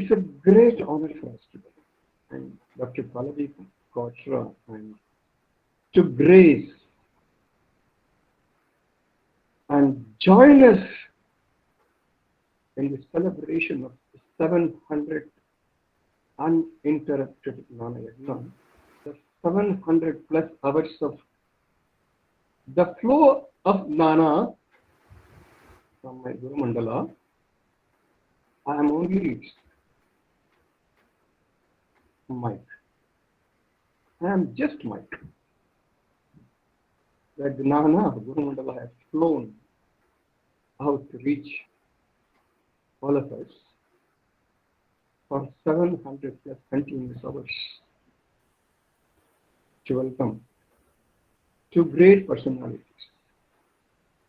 It's a great honor for us today. And Dr. Pallavi Kwatra and to grace and join us in the celebration of 700 uninterrupted Jnana Yagna, the 700 plus hours of the flow of Jnana from my Guru Mandala. I am only Mike. I am just Mike. The Jnana of Guru Mandala has flown out to reach all of us for 700 plus continuous hours to welcome two great personalities.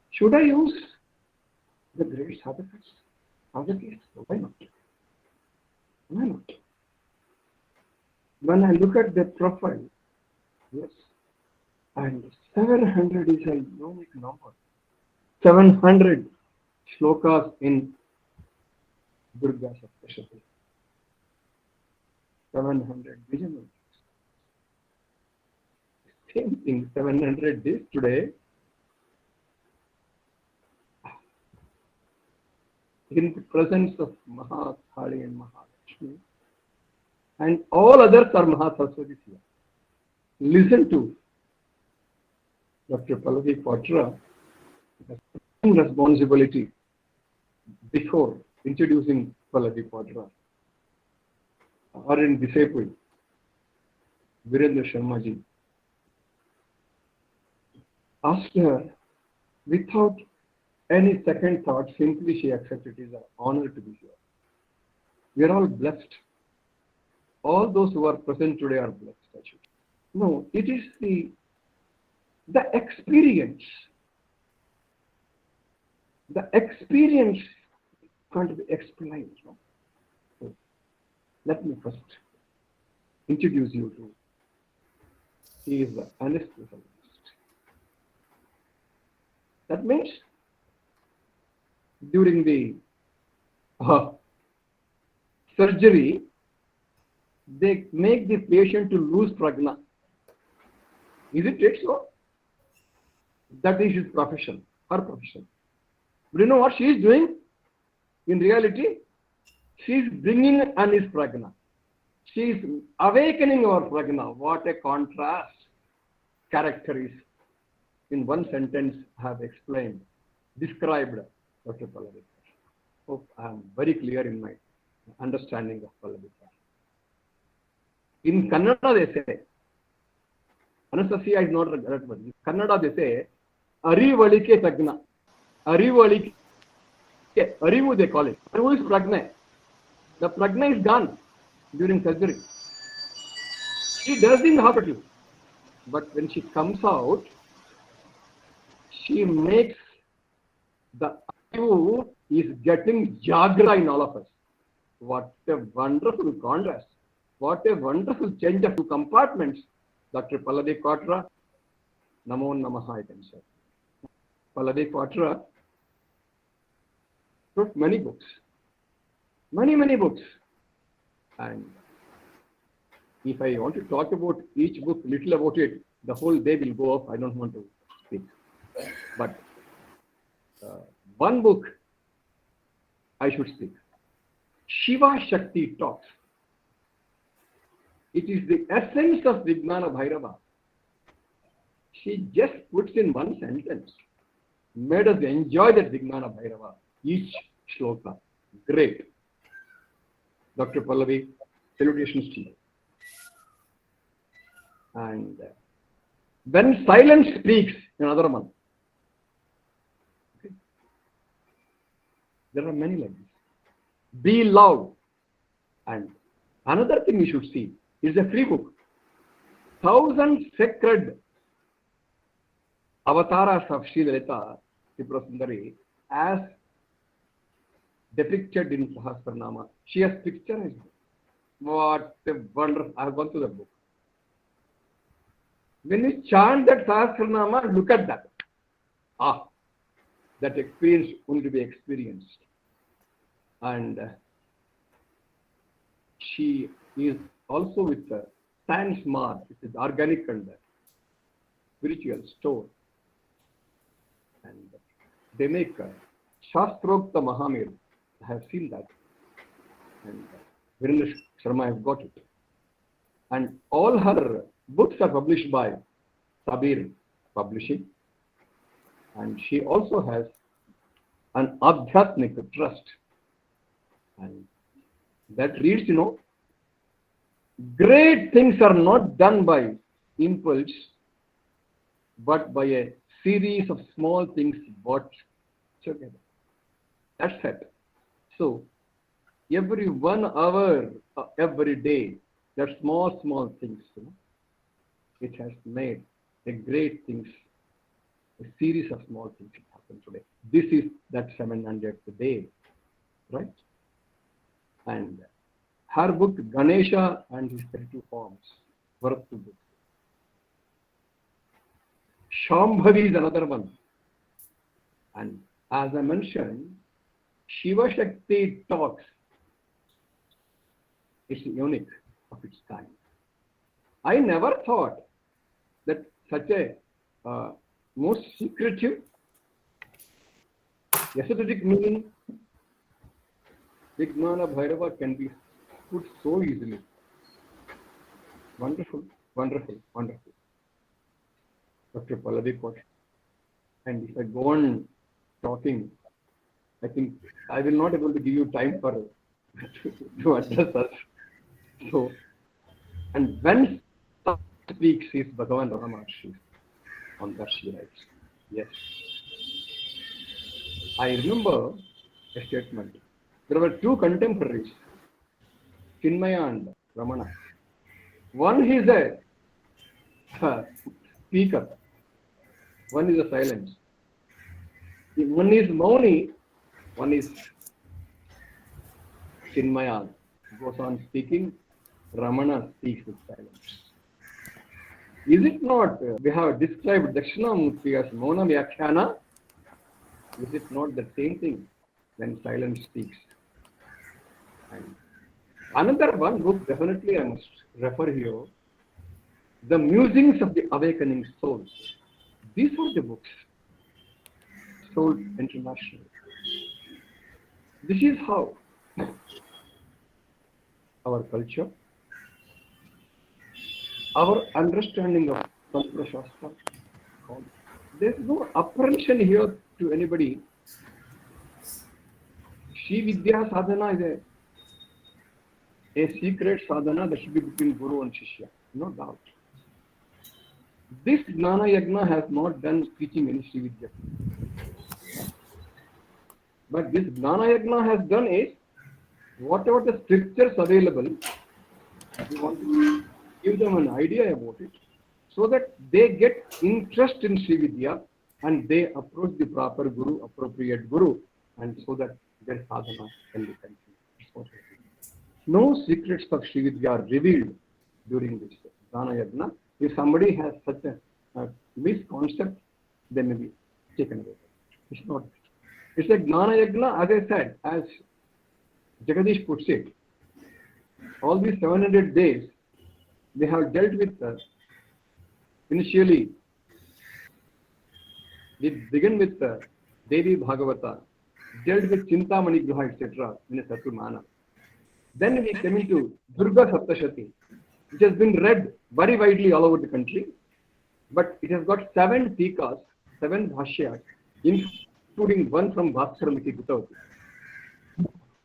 Should I use the great sadhakas of the case? Why not? Why not? When I look at their profile, yes, and 700 is a unique number. 700 shlokas in Durga Saptashati. 700 Vijayam. Same thing, 700 days today. In the presence of Mahakali and Mahalakshmi, and all others are Mahasaraswati here. Listen to Dr. Pallavi Kwatra, responsibility before introducing Pallavi Kwatra. Our disciple, Virendra Sharma Ji, asked her without any second thought, simply she accepted. It is an honor to be here. We are all blessed. All those who are present today are blessed, actually. No, it is the experience. The experience can't be explained. No? So, let me first introduce you to. He is the anesthesiologist. That means during the surgery, they make the patient to lose prajna. Is it so? That is his profession, her profession. But you know what she is doing? In reality, she is bringing on his prajna. She is awakening our prajna. What a contrast character is. In one sentence, I have explained, described Dr. Pallavi. Hope I am very clear in my understanding of Pallavi. In Kannada, they say, anesthesia is not a correct word. In Kannada, they say, Arivalike Prajna. Arivalike, Arivu they call it. Arivu is prajna. The prajna is gone during surgery. She does in the hospital. But when she comes out, she makes the Arivu is getting Jagra in all of us. What a wonderful contrast. What a wonderful change of two compartments. Dr. Pallavi Kwatra, Namo Namaha, I can say. Pallavi Kwatra wrote many books. Many books. And if I want to talk about each book, little about it, the whole day will go off. I don't want to speak. But one book I should speak. Shiva Shakti Talks. It is the essence of Vijnana Bhairava. She just puts in one sentence, made us enjoy that Vijnana Bhairava, each shloka. Great. Dr. Pallavi, salutations to you. And when silence speaks, another one. Okay. There are many like this. Be loud. And another thing you should see is a free book. 1,000 sacred avatars of Sri Lalita Tripura Sundari as depicted in Sahasranama. She has picturized it. What a wonderful! I have gone through the book. When you chant that Sahasranama, look at that. That experience only to be experienced. And she is also with the science mark, it is organic and spiritual store. And they make Shastrokta Mahamir. I have seen that. And Virendra Sharma has got it. And all her books are published by Sabir Publishing. And she also has an Adhyatmik trust. And that reads, great things are not done by impulse, but by a series of small things brought together. That's it. So, every 1 hour, every day, that small things, it has made a great things, a series of small things that happen today. This is that 700th day, right? And her book, Ganesha and his 32 forms, worth to book. Shambhavi is another one. And as I mentioned, Shiva Shakti talks. It's unique of its kind. I never thought that such a most secretive, esoteric meaning, Jnana Bhairava can be put so easily. Wonderful, wonderful, wonderful. Dr. Pallavi Kwatra. And if I go on talking, I think I will not able to give you time for to address us. So, and when someone speaks is Bhagavan Ramaharshi. On that she writes. Yes. I remember a statement. There were 2 contemporaries, Chinmaya and Ramana. One is a speaker, one is a silence. One is Mauni, one is Chinmaya, goes on speaking, Ramana speaks with silence. Is it not, we have described Dakshinamurti as Mauna Vyakhyana? Is it not the same thing when silence speaks? And another one book, definitely I must refer here, The Musings of the Awakening Soul. These are the books, Soul International. This is how our culture, our understanding of Tantra Shastra, there is no apprehension here to anybody. Sri Vidya sadhana is a secret sadhana that should be between Guru and Shishya, no doubt. This Jnana Yagna has not done teaching any Sri Vidya. But this Jnana Yagna has done is, whatever the scriptures available, we want to give them an idea about it, so that they get interest in Sri Vidya and they approach the proper Guru, appropriate Guru, and so that their sadhana can be continued. No secrets of Sri Vidya are revealed during this Jnana Yagna. If somebody has such a misconcept, they may be taken away. It's not. It's like Jnana Yagna, as I said, as Jagadish puts it, all these 700 days, they have dealt with initially, we begin with Devi Bhagavata, dealt with Chintamani Gruha, etc. in a certain manner. Then we came into Durga Saptashati, which has been read very widely all over the country, but it has got 7 tikas, 7 bhashyas, including one from Bhaskaramiti Gutavati.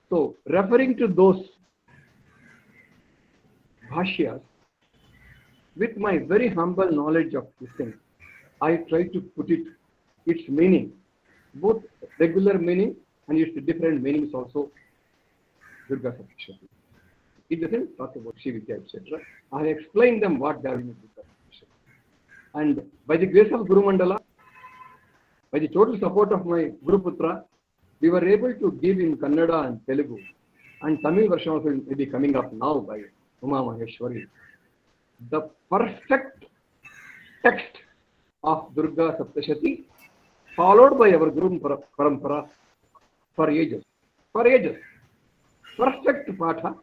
So, referring to those bhashyas, with my very humble knowledge of this thing, I try to put its meaning, both regular meaning and its different meanings also, Durga Saptashati. It doesn't talk about Sri Vidya, etc. I have explained them what they are in Durga Saptashati. And by the grace of Guru Mandala, by the total support of my Guru Putra, we were able to give in Kannada and Telugu, and Tamil version also will be coming up now by Uma Maheshwari, the perfect text of Durga Saptashati, followed by our Guru Parampara for ages. For ages. Perfect Patha,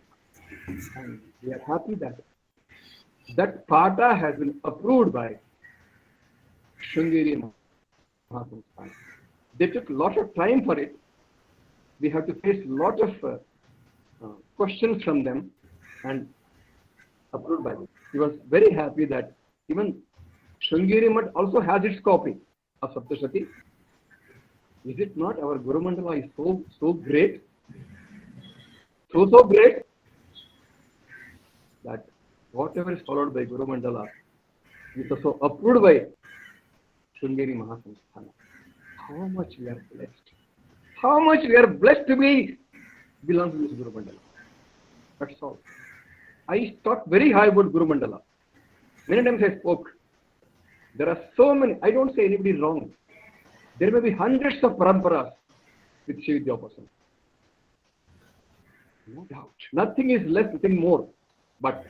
And we are happy that that Pata has been approved by Shree Mahasamstana. They took a lot of time for it. We have to face a lot of questions from them and approved by them. He was very happy that even Sringeri Mutt also has its copy of Saptashati. Is it not? Our Guru Mandala is so great, so great that whatever is followed by Guru Mandala is also approved by Sringeri Mahasamsthana. How much we are blessed. How much we are blessed to be belong to this Guru Mandala. That's all. I talk very high about Guru Mandala. Many times I spoke. There are so many, I don't say anybody wrong. There may be hundreds of paramparas with Sri Vidya person. No doubt. Nothing is less, nothing more. But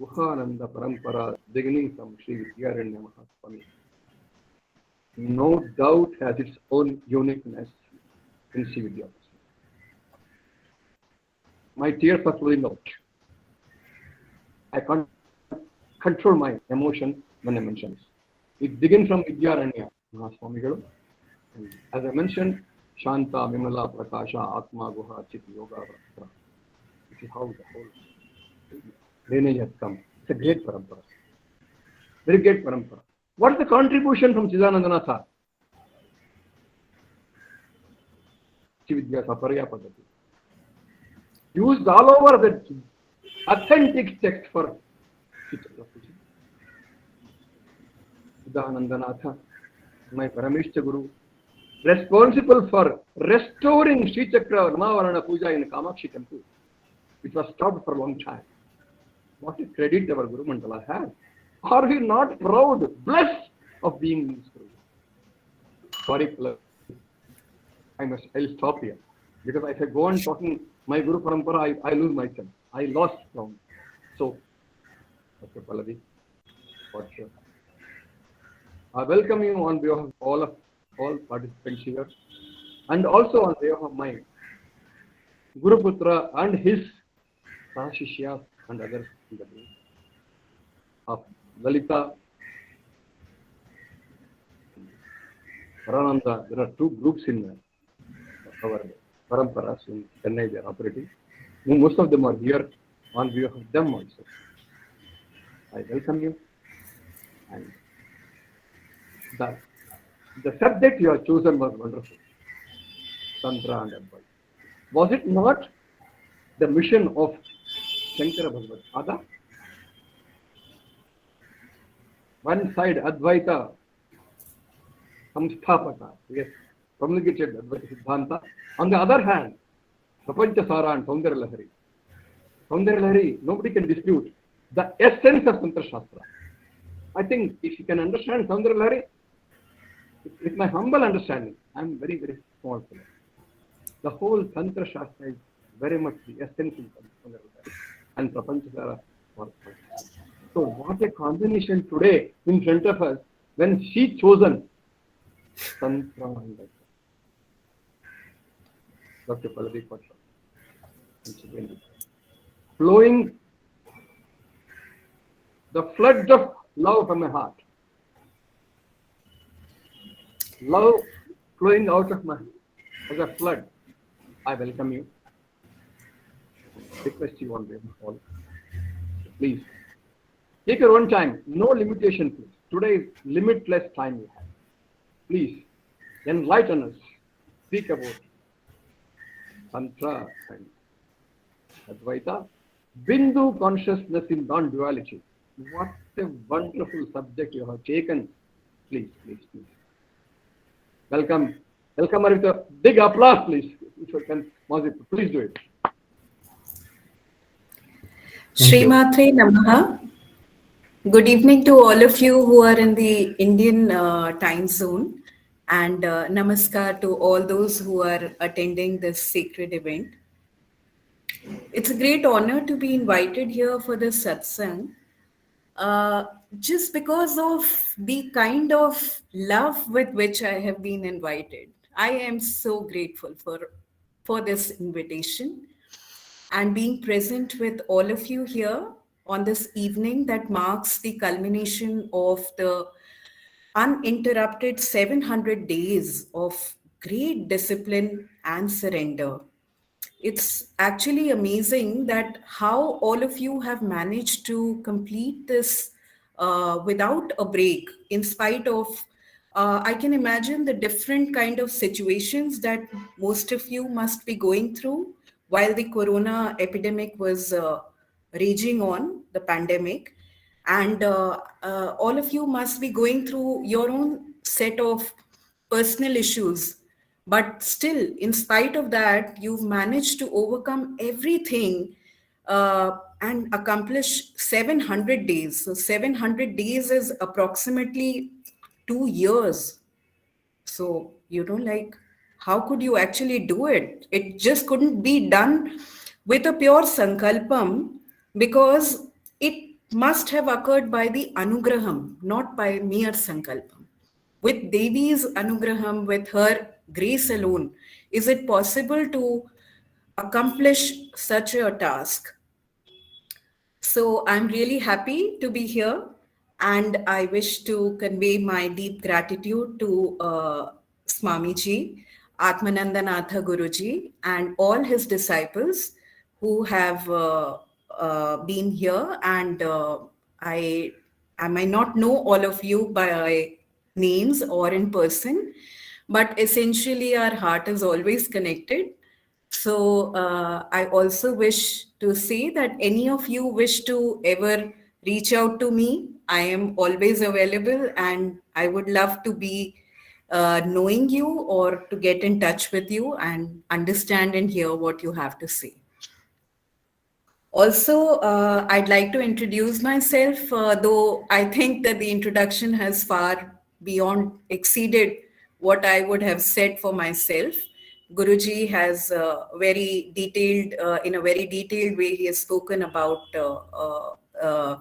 Guhananda Parampara, beginning from Sri Vidya Guru, no doubt has its own uniqueness in Sri Vidya. My tears are flowing out. I can't control my emotion when I mention this. It begins from Vidyaranya Mahaswamigalu. As I mentioned, Shanta, Vimala, Prakasha, Atma, Guha, Chit, Yoga, Vratra. This is how the whole lineage has come. It's a great parampara. Very great parampara. What is the contribution from Chidanandana? Chividya Saparya Padati. Used all over the authentic text for Chidanandanatha, my Parameshta Guru, responsible for restoring Sri Chakra Varmavarana Puja in Kamakshi temple, which was stopped for a long time. What a credit our Guru Mandala has. Are we not proud, blessed of being in this Guru? Sorry, I'll stop here. Because if I go on talking my Guru Parampara, I lose myself. I lost ground. So, Dr. Pallavi Kwatra, I welcome you on behalf of all participants here, and also on behalf of my Guru Putra and his Sahashishya and others in the group of Lalita, Parananda. There are two groups in our Paramparas in Chennai. They are operating. Most of them are here on behalf of them also. I welcome you. And the subject you have chosen was wonderful. Tantra and Advaitha. Was it not the mission of Shankara Bhagavad? One side Advaita Samsthapaka, yes, promulgated Advaita Siddhanta. On the other hand, Prapancha Sara and Saundarya Lahari. Saundarya Lahari, nobody can dispute the essence of Tantra Shastra. I think if you can understand Saundarya Lahari, with my humble understanding, I am very, very small for that. The whole Tantra Shastra is very much the essence of Saundarya Lahari and Prapancha Sara. So what a combination today in front of us when she chosen Tantra and Dr. Pallavi Kwatra. Flowing the floods of love from my heart. Love flowing out of my as a flood. I welcome you. Request you on behalf of all. Please. Take your own time. No limitation, please. Today is limitless time we have. Please enlighten us. Speak about Tantra and Advaita. Bindu consciousness in non-duality. What a wonderful subject you have taken. Please, please, please. Welcome. Welcome her with a big applause, please. If you can, please do it. Srimatre Namaha. Good evening to all of you who are in the Indian time zone, and namaskar to all those who are attending this sacred event. It's a great honor to be invited here for this satsang, just because of the kind of love with which I have been invited. I am so grateful for this invitation. and being present with all of you here on this evening that marks the culmination of the uninterrupted 700 days of great discipline and surrender. It's actually amazing that how all of you have managed to complete this without a break, in spite of, I can imagine the different kind of situations that most of you must be going through while the corona epidemic was raging on, the pandemic. And all of you must be going through your own set of personal issues, but still, in spite of that, you've managed to overcome everything and accomplish 700 days. So 700 days is approximately 2 years. So, like, how could you actually do it? It just couldn't be done with a pure sankalpam, because it must have occurred by the anugraham, not by mere sankalpam. With Devi's anugraham, with her grace alone, is it possible to accomplish such a task? So I'm really happy to be here, and I wish to convey my deep gratitude to Swamiji, Atmanandanatha Guruji, and all his disciples who have been here. And I, I might not know all of you by names or in person, but essentially our heart is always connected. So I also wish to say that any of you wish to ever reach out to me, I am always available, and I would love to be knowing you or to get in touch with you and understand and hear what you have to say. Also, I'd like to introduce myself, though I think that the introduction has far beyond exceeded what I would have said for myself. Guruji has in a very detailed way, he has spoken about uh,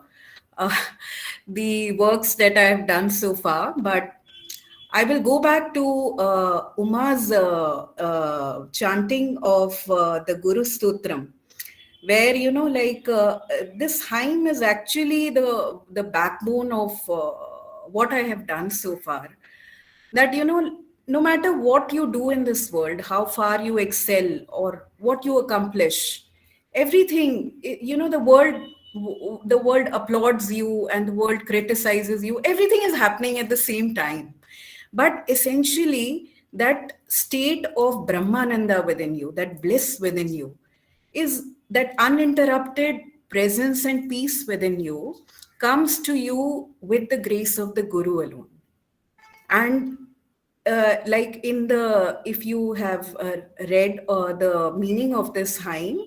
the works that I have done so far. But I will go back to Uma's chanting of the Guru Stotram, where this hymn is actually the backbone of what I have done so far. That no matter what you do in this world, how far you excel or what you accomplish, everything, the world applauds you and the world criticizes you. Everything is happening at the same time, but essentially that state of brahmananda within you, that bliss within you, is that uninterrupted presence and peace within you, comes to you with the grace of the Guru alone. And like in the, if you have read the meaning of this hymn,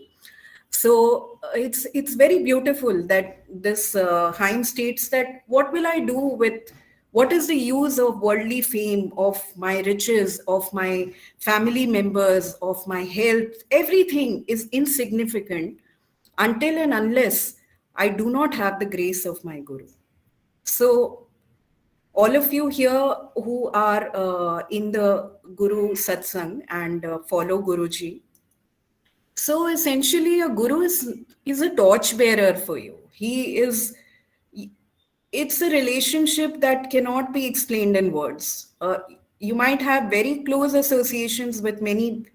so it's very beautiful that this hymn states that what will I do with, what is the use of worldly fame, of my riches, of my family members, of my health? Everything is insignificant until and unless I do not have the grace of my Guru. So all of you here who are in the Guru Satsang and follow Guruji, so essentially a Guru is a torch bearer for you. He is, it's a relationship that cannot be explained in words. You might have very close associations with many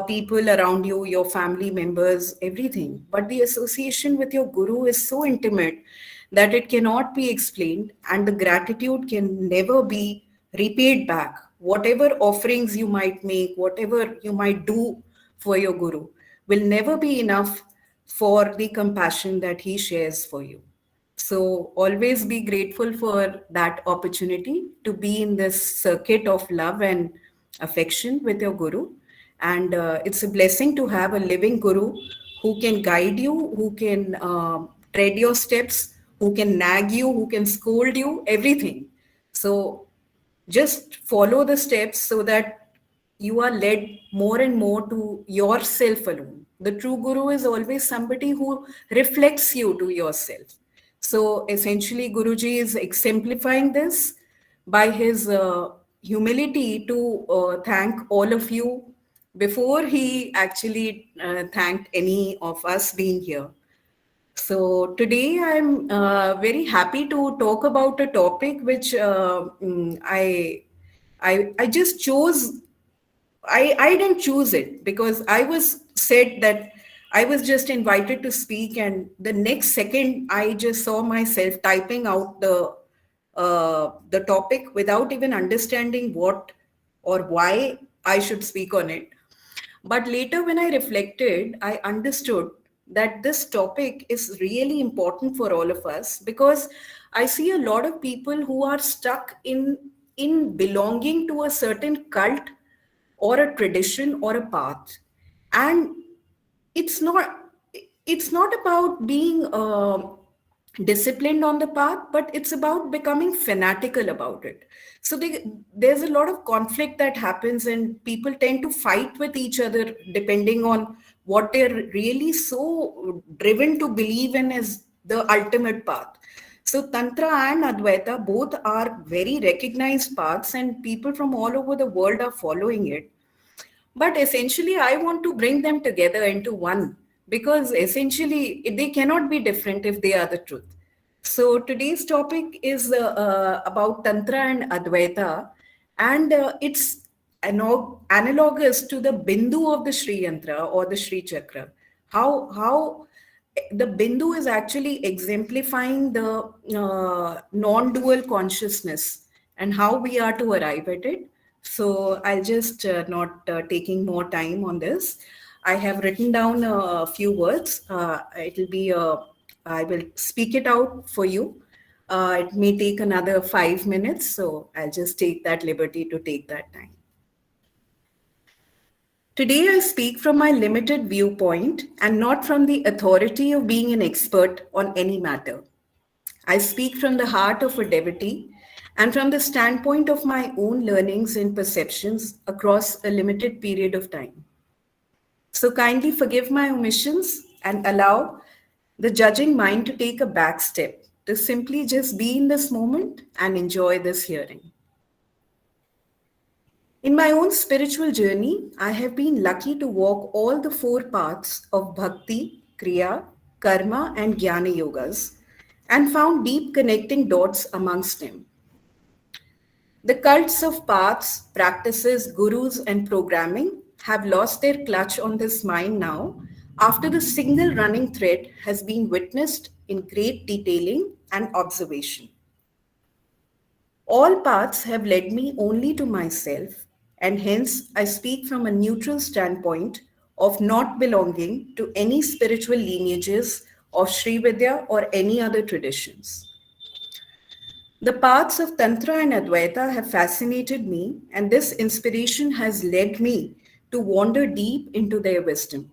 people around you, your family members, everything. But the association with your Guru is so intimate that it cannot be explained, and the gratitude can never be repaid back. Whatever offerings you might make, whatever you might do for your Guru, will never be enough for the compassion that he shares for you. So always be grateful for that opportunity to be in this circuit of love and affection with your Guru. And it's a blessing to have a living Guru who can guide you, who can tread your steps, who can nag you, who can scold you, everything. So just follow the steps so that you are led more and more to yourself alone. The true Guru is always somebody who reflects you to yourself. So essentially, Guruji is exemplifying this by his humility to thank all of you before he actually thanked any of us being here. So today I'm very happy to talk about a topic which I just chose. I didn't choose it because I was said that I was just invited to speak, and the next second I just saw myself typing out the topic without even understanding what or why I should speak on it. But later, when I reflected, I understood that this topic is really important for all of us because I see a lot of people who are stuck in belonging to a certain cult or a tradition or a path, and it's not it's not about being disciplined on the path, but it's about becoming fanatical about it. So there's a lot of conflict that happens, and people tend to fight with each other depending on what they're really so driven to believe in as the ultimate path. So Tantra and Advaita both are very recognized paths, and people from all over the world are following it. But essentially, I want to bring them together into one because essentially they cannot be different if they are the truth. So today's topic is about Tantra and Advaita, and it's analogous to the Bindu of the Shreeyantra or the Shree Chakra. How the Bindu is actually exemplifying the non-dual consciousness and how we are to arrive at it. So I'll just not taking more time on this. I have written down a few words. It'll be I will speak it out for you. It may take another 5 minutes, so I'll just take that liberty to take that time. Today, I speak from my limited viewpoint and not from the authority of being an expert on any matter. I speak from the heart of a devotee and from the standpoint of my own learnings and perceptions across a limited period of time. So kindly forgive my omissions and allow the judging mind to take a back step to simply just be in this moment and enjoy this hearing. In my own spiritual journey, I have been lucky to walk all the four paths of bhakti, kriya, karma, and jnana yogas and found deep connecting dots amongst them. The cults of paths, practices, gurus, and programming have lost their clutch on this mind now after the single running thread has been witnessed in great detailing and observation. All paths have led me only to myself, and hence I speak from a neutral standpoint of not belonging to any spiritual lineages of Sri Vidya or any other traditions. The paths of Tantra and Advaita have fascinated me, and this inspiration has led me to wander deep into their wisdom.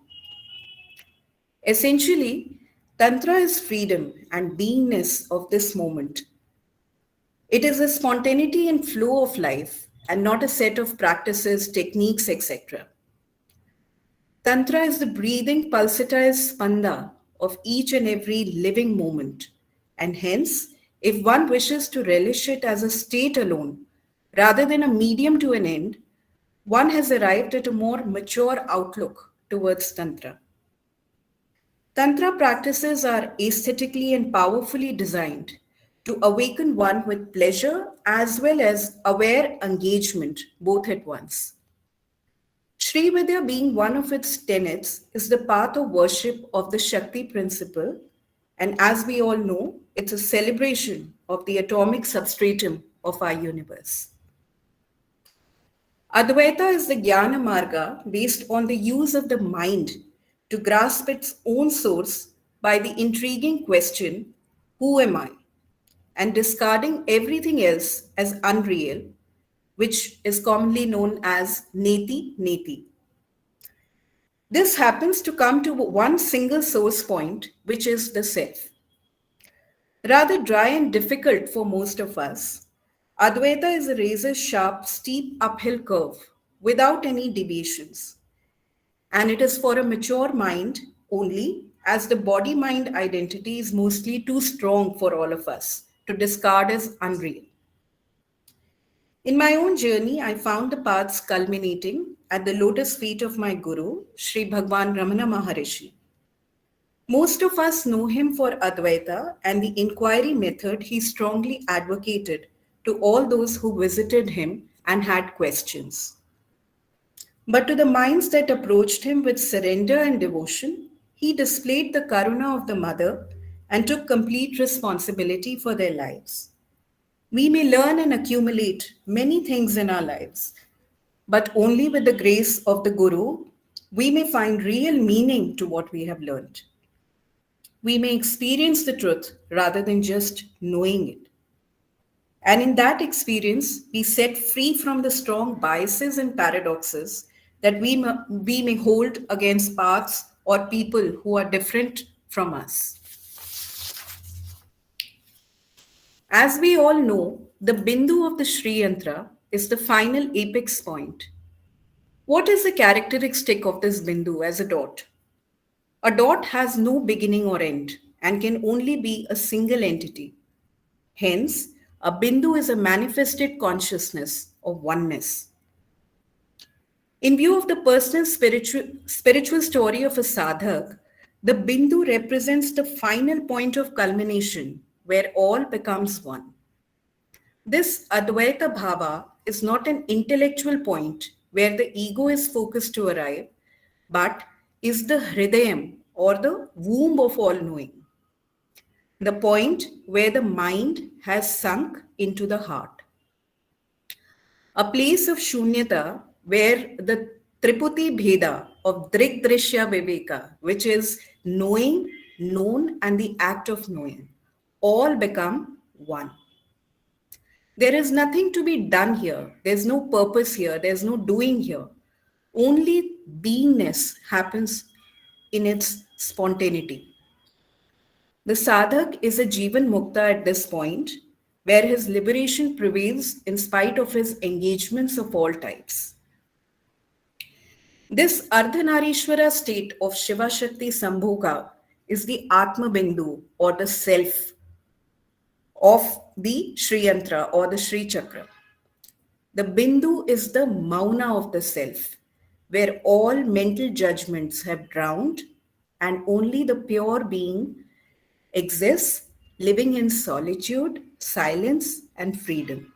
Essentially, Tantra is freedom and beingness of this moment. It is a spontaneity and flow of life and not a set of practices, techniques, etc. Tantra is the breathing, pulsatile spanda of each and every living moment. And hence, if one wishes to relish it as a state alone, rather than a medium to an end, one has arrived at a more mature outlook towards Tantra. Tantra practices are aesthetically and powerfully designed to awaken one with pleasure as well as aware engagement both at once. Sri Vidya, being one of its tenets, is the path of worship of the Shakti principle, and as we all know, it's a celebration of the atomic substratum of our universe. Advaita is the Jnana Marga based on the use of the mind to grasp its own source by the intriguing question, who am I? And discarding everything else as unreal, which is commonly known as neti neti. This happens to come to one single source point, which is the self. Rather dry and difficult for most of us, Advaita is a razor sharp, steep uphill curve without any deviations. And it is for a mature mind only, as the body mind identity is mostly too strong for all of us to discard as unreal. In my own journey, I found the paths culminating at the lotus feet of my Guru, Sri Bhagwan Ramana Maharishi. Most of us know him for Advaitha and the inquiry method he strongly advocated to all those who visited him and had questions. But to the minds that approached him with surrender and devotion, he displayed the karuna of the mother and took complete responsibility for their lives. We may learn and accumulate many things in our lives, but only with the grace of the Guru, we may find real meaning to what we have learned. We may experience the truth rather than just knowing it. And in that experience, be set free from the strong biases and paradoxes that we may hold against paths or people who are different from us. As we all know, the Bindu of the shreeyantra is the final apex point. What is the characteristic of this Bindu as a dot? A dot has no beginning or end and can only be a single entity. Hence, a Bindu is a manifested consciousness of oneness. In view of the personal spiritual story of a sadhak, the Bindu represents the final point of culmination where all becomes one. This Advaita Bhava is not an intellectual point where the ego is focused to arrive, but is the Hridayam or the womb of all knowing. The point where the mind has sunk into the heart. A place of shunyata where the Triputi Bheda of Drigdrishya Viveka, which is knowing, known, and the act of knowing, all become one. There is nothing to be done here. There's no purpose here. There's no doing here. Only beingness happens in its spontaneity. The sadhak is a Jivan Mukta at this point, where his liberation prevails in spite of his engagements of all types. This Ardhanarishwara state of Shiva Shakti Sambhoga is the Atma Bindu or the self of the Shreeyantra or the Shree Chakra. The Bindu is the Mauna of the self, where all mental judgments have drowned and only the pure being exists, living in solitude, silence, and freedom.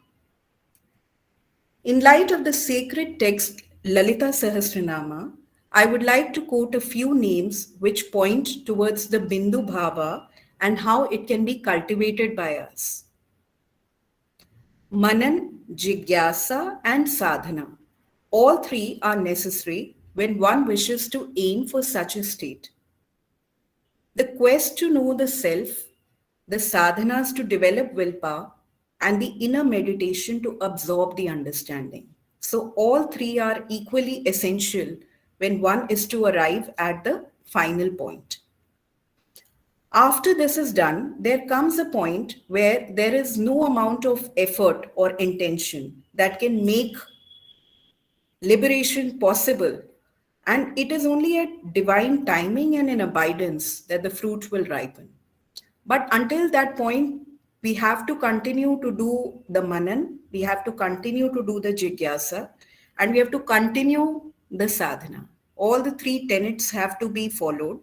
In light of the sacred text Lalita Sahasranama, I would like to quote a few names which point towards the Bindu Bhava and how it can be cultivated by us. Manan, Jigyasa, and Sadhana. All three are necessary when one wishes to aim for such a state. The quest to know the self, the sadhanas to develop willpower, and the inner meditation to absorb the understanding. So all three are equally essential when one is to arrive at the final point. After this is done, there comes a point where there is no amount of effort or intention that can make liberation possible. And it is only at divine timing and in abundance that the fruit will ripen. But until that point, we have to continue to do the manan, we have to continue to do the jigyasa, and we have to continue the sadhana. All the three tenets have to be followed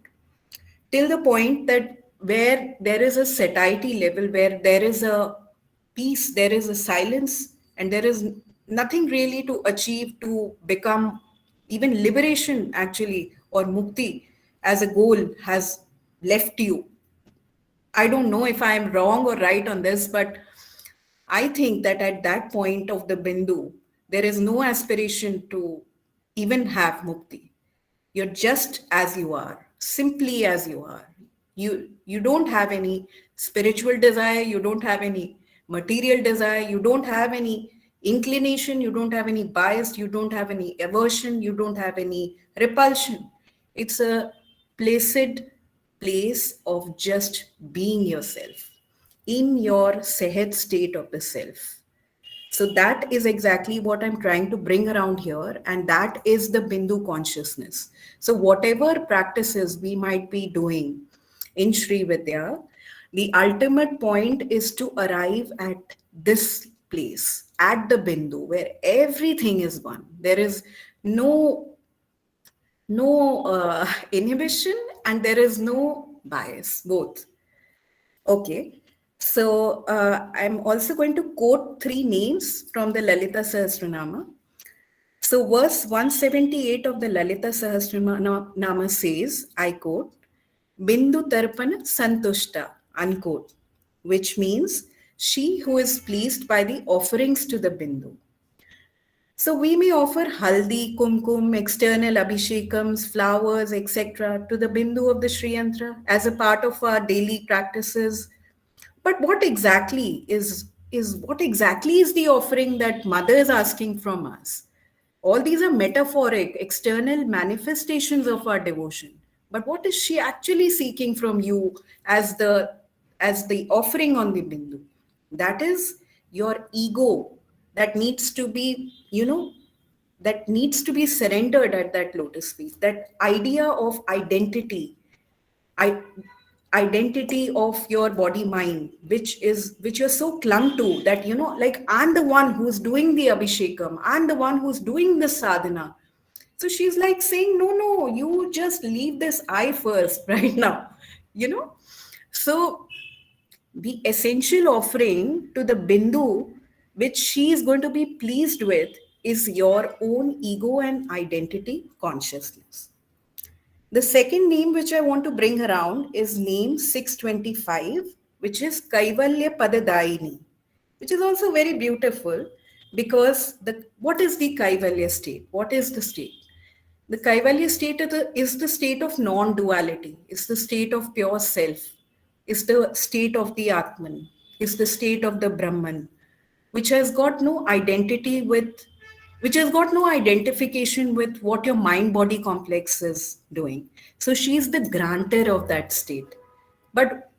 till the point that where there is a satiety level, where there is a peace, there is a silence, and there is nothing really to achieve to become even liberation actually, or mukti as a goal has left you. I don't know if I am wrong or right on this, but I think that at that point of the Bindu, there is no aspiration to even have mukti. You're just as you are, simply as you are. You don't have any spiritual desire, you don't have any material desire, you don't have any inclination, you don't have any bias, you don't have any aversion, you don't have any repulsion. It's a placid place of just being yourself in your sehed state of the self. So that is exactly what I'm trying to bring around here, and that is the Bindu consciousness. So whatever practices we might be doing in Sri Vidya, the ultimate point is to arrive at this place, at the Bindu, where everything is one. There is no inhibition, and there is no bias, both. Okay. So I'm also going to quote three names from the Lalita Sahasranama. So verse 178 of the Lalita Sahasranama says, I quote, Bindu Tarpana Santushta, unquote, which means she who is pleased by the offerings to the Bindu. So we may offer haldi, kumkum, external abhishekams, flowers, etc. to the Bindu of the shreeyantra as a part of our daily practices. But what exactly is the offering that mother is asking from us? All these are metaphoric, external manifestations of our devotion. But what is she actually seeking from you as the offering on the Bindu? That is your ego that needs to be, that needs to be surrendered at that lotus feet. That idea of identity, I, identity of your body mind, which you're so clung to that, like, I'm the one who's doing the abhishekam, I'm the one who's doing the sadhana. So she's like saying, no, you just leave this I first right now, you know. So the essential offering to the Bindu, which she is going to be pleased with, is your own ego and identity consciousness. The second name which I want to bring around is name 625, which is Kaivalya Padadaini, which is also very beautiful, because what is the Kaivalya state? What is the state? The Kaivalya state is the state of non-duality, is the state of pure self, is the state of the Atman, is the state of the Brahman, which has got no identity with, which has got no identification with what your mind body complex is doing. So she is the grantor of that state. But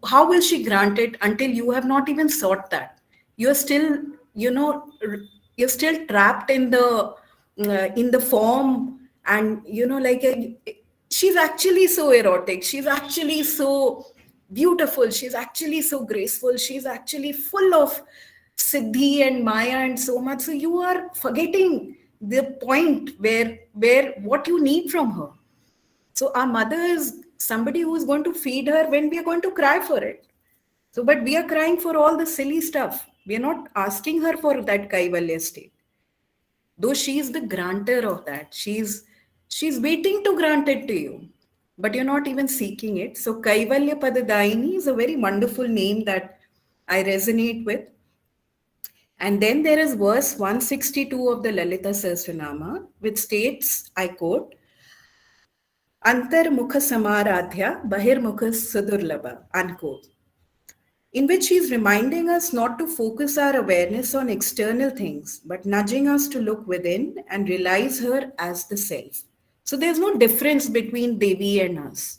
how will she grant it until you have not even sought that? You're still, you know, you're still trapped in the form, and she's actually so erotic. She's actually so beautiful. She's actually so graceful. She's actually full of siddhi and maya and so much. So you are forgetting the point where what you need from her. So our mother is somebody who is going to feed her when we are going to cry for it. So, but we are crying for all the silly stuff. We are not asking her for that Kaivalya state. Though she is the grantor of that. She's waiting to grant it to you. But you're not even seeking it. So Kaivalya Padadaini is a very wonderful name that I resonate with. And then there is verse 162 of the Lalita Sahasranama, which states, I quote, Antar Mukha Samaradhya Bahir Mukha Sudurlabha, unquote, in which he is reminding us not to focus our awareness on external things, but nudging us to look within and realize her as the self. So there's no difference between Devi and us.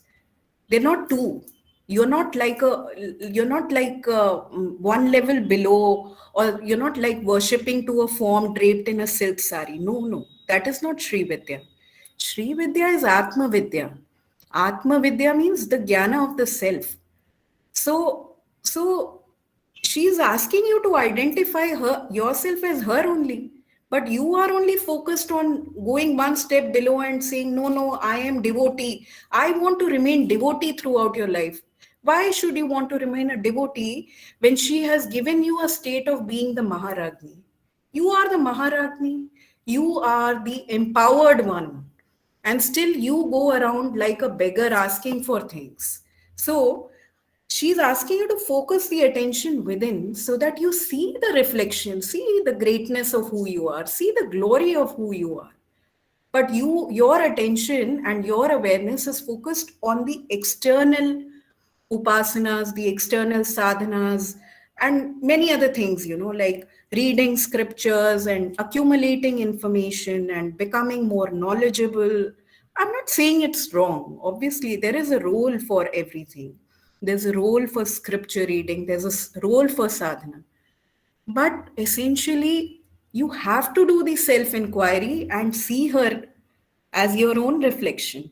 They're not two. You're not like one level below, or you're not like worshipping to a form draped in a silk sari. No, that is not Sri Vidya. Sri Vidya is Atma Vidya. Atma Vidya means the jnana of the self. So she's asking you to identify her yourself as her only, but you are only focused on going one step below and saying, no, I am devotee. I want to remain devotee throughout your life. Why should you want to remain a devotee when she has given you a state of being the Maharagni? You are the Maharagni. You are the empowered one. And still you go around like a beggar asking for things. So she's asking you to focus the attention within so that you see the reflection, see the greatness of who you are, see the glory of who you are. But your attention and your awareness is focused on the external upasanas, the external sadhanas, and many other things, like reading scriptures and accumulating information and becoming more knowledgeable. I'm not saying it's wrong. Obviously, there is a role for everything. There's a role for scripture reading, there's a role for sadhana. But essentially, you have to do the self inquiry and see her as your own reflection.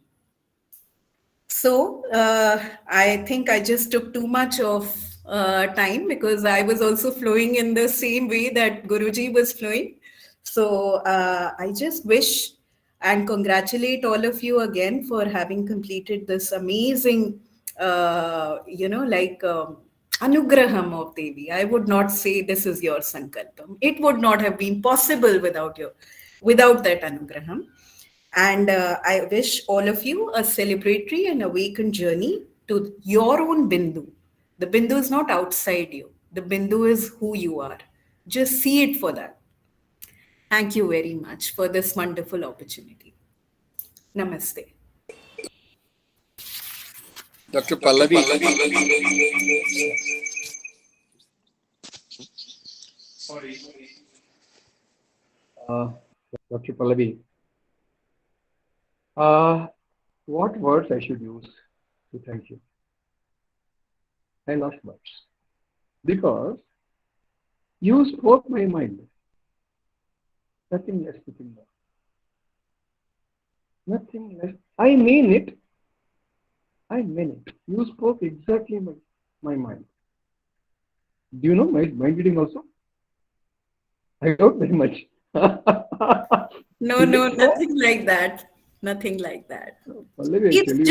So I think I just took too much of time, because I was also flowing in the same way that Guruji was flowing. So I just wish and congratulate all of you again for having completed this amazing, anugraham of Devi. I would not say this is your sankalpam. It would not have been possible without that anugraham. And I wish all of you a celebratory and awakened journey to your own Bindu. The Bindu is not outside you. The Bindu is who you are. Just see it for that. Thank you very much for this wonderful opportunity. Namaste. Dr. Pallavi. Dr. Pallavi, what words I should use to thank you? I lost words because you spoke my mind. Nothing less, nothing more. Nothing less. I mean it. I mean it. You spoke exactly my mind. Do you know my mind reading also? I doubt very much. No, nothing like that. Nothing like that. Pallavi, I tell you.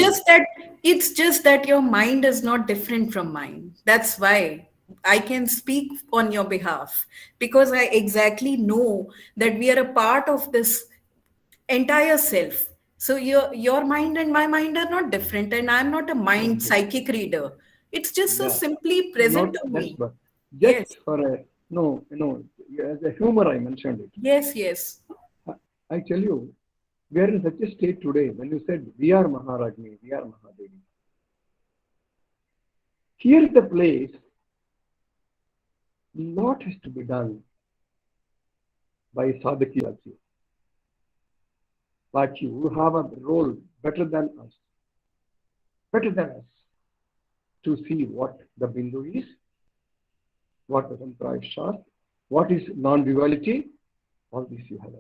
It's just that your mind is not different from mine. That's why I can speak on your behalf, because I exactly know that we are a part of this entire self. So your mind and my mind are not different, and I'm not a mind psychic reader. It's just so Yeah, simply present not to that's me. but Yes, just for a no, as a humor I mentioned it. yes. I tell you, we are in such a state today. When you said we are Maharagni, we are Mahadevi. Here is the place. Lot has to be done by Sadhaki also. But you have a role better than us, to see what the Bindu is, what the Tantra is short, what is non-duality, all this you have.